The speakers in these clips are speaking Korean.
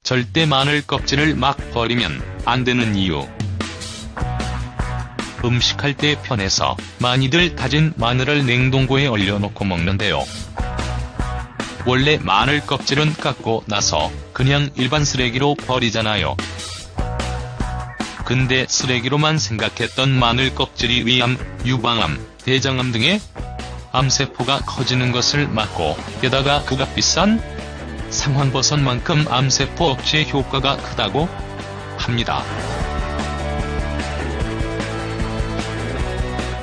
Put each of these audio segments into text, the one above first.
절대 마늘 껍질을 막 버리면 안 되는 이유. 음식할 때 편해서 많이들 다진 마늘을 냉동고에 얼려놓고 먹는데요. 원래 마늘 껍질은 깎고 나서 그냥 일반 쓰레기로 버리잖아요. 근데 쓰레기로만 생각했던 마늘 껍질이 위암, 유방암, 대장암 등의 암세포가 커지는 것을 막고, 게다가 그가 비싼 상황버섯만큼 암세포 억제 효과가 크다고 합니다.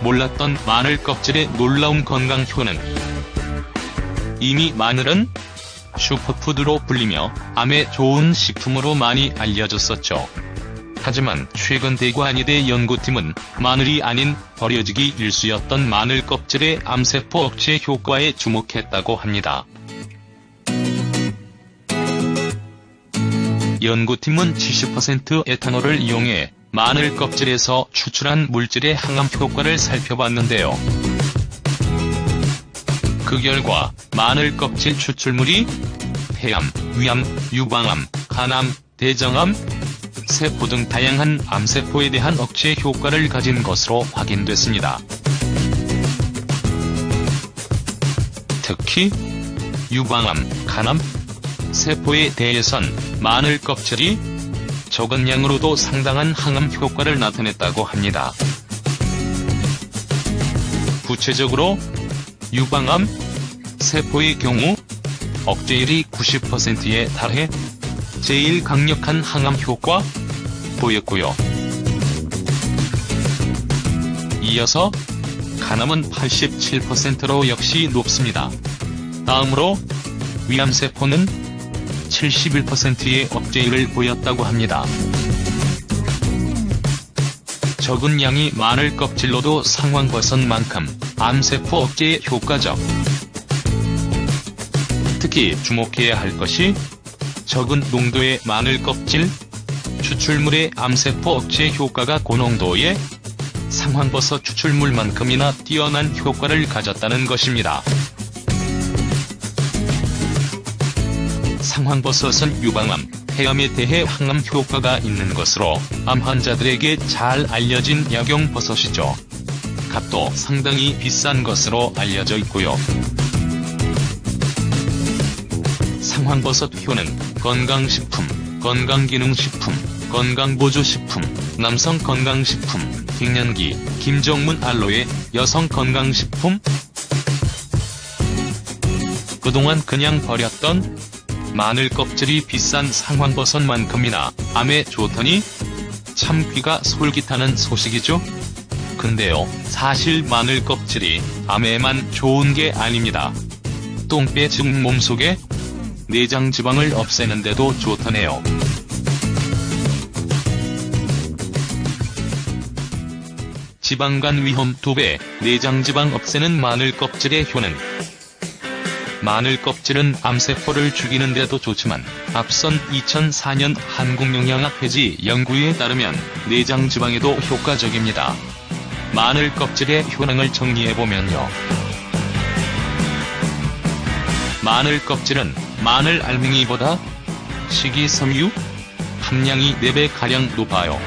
몰랐던 마늘 껍질의 놀라운 건강 효능. 이미 마늘은 슈퍼푸드로 불리며 암에 좋은 식품으로 많이 알려졌었죠. 하지만 최근 대구한의대 연구팀은 마늘이 아닌 버려지기 일쑤였던 마늘 껍질의 암세포 억제 효과에 주목했다고 합니다. 연구팀은 70% 에탄올을 이용해 마늘 껍질에서 추출한 물질의 항암 효과를 살펴봤는데요. 그 결과 마늘 껍질 추출물이 폐암, 위암, 유방암, 간암, 대장암, 세포 등 다양한 암세포에 대한 억제 효과를 가진 것으로 확인됐습니다. 특히 유방암, 간암, 세포에 대해선 마늘 껍질이 적은 양으로도 상당한 항암 효과를 나타냈다고 합니다. 구체적으로 유방암 세포의 경우 억제율이 90%에 달해 제일 강력한 항암 효과 보였고요. 이어서 간암은 87%로 역시 높습니다. 다음으로 위암세포는 71%의 억제율을 보였다고 합니다. 적은 양이 마늘 껍질로도 상황버섯만큼 암세포 억제에 효과적. 특히 주목해야 할 것이 적은 농도의 마늘 껍질 추출물의 암세포 억제 효과가 고농도의 상황버섯 추출물만큼이나 뛰어난 효과를 가졌다는 것입니다. 상황버섯은 유방암, 폐암에 대해 항암 효과가 있는 것으로 암 환자들에게 잘 알려진 약용버섯이죠. 값도 상당히 비싼 것으로 알려져 있고요. 상황버섯 효능, 건강식품, 건강기능식품, 건강보조식품, 남성 건강식품, 갱년기, 김정문 알로에, 여성 건강식품. 그동안 그냥 버렸던 마늘 껍질이 비싼 상황버섯만큼이나 암에 좋더니 참 귀가 솔깃하는 소식이죠? 근데요, 사실 마늘 껍질이 암에만 좋은 게 아닙니다. 똥배 즉 몸속에 내장 지방을 없애는데도 좋다네요. 지방간 위험 2배, 내장 지방 없애는 마늘 껍질의 효능. 마늘 껍질은 암세포를 죽이는데도 좋지만 앞선 2004년 한국영양학회지 연구에 따르면 내장 지방에도 효과적입니다. 마늘 껍질의 효능을 정리해보면요. 마늘 껍질은 마늘 알맹이보다 식이섬유 함량이 4배가량 높아요.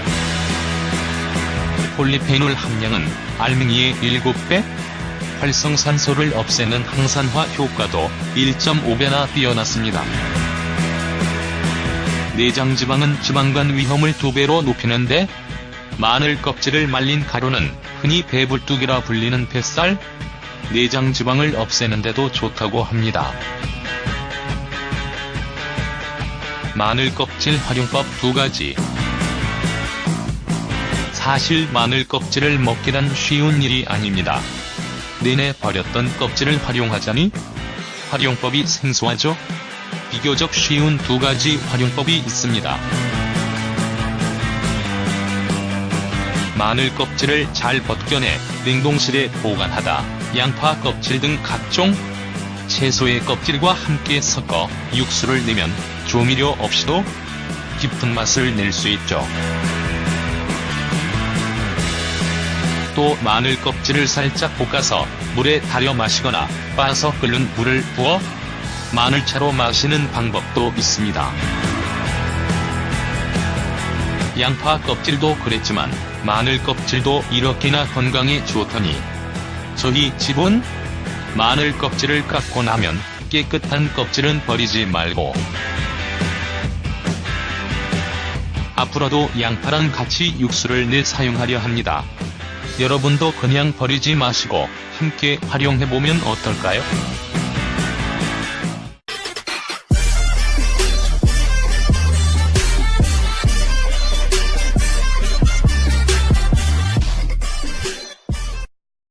폴리페놀 함량은 알맹이의 7배, 활성산소를 없애는 항산화 효과도 1.5배나 뛰어났습니다. 내장지방은 지방간 위험을 2배로 높이는데, 마늘 껍질을 말린 가루는 흔히 배불뚝이라 불리는 뱃살, 내장지방을 없애는데도 좋다고 합니다. 마늘 껍질 활용법 2가지. 사실 마늘 껍질을 먹기란 쉬운 일이 아닙니다. 내내 버렸던 껍질을 활용하자니 활용법이 생소하죠? 비교적 쉬운 2가지 활용법이 있습니다. 마늘 껍질을 잘 벗겨내 냉동실에 보관하다 양파 껍질 등 각종 채소의 껍질과 함께 섞어 육수를 내면 조미료 없이도 깊은 맛을 낼 수 있죠. 또 마늘 껍질을 살짝 볶아서 물에 달여 마시거나 빻아서 끓는 물을 부어 마늘차로 마시는 방법도 있습니다. 양파 껍질도 그랬지만 마늘 껍질도 이렇게나 건강에 좋더니 저희 집은 마늘 껍질을 깎고 나면 깨끗한 껍질은 버리지 말고 앞으로도 양파랑 같이 육수를 내 사용하려 합니다. 여러분도 그냥 버리지 마시고 함께 활용해보면 어떨까요?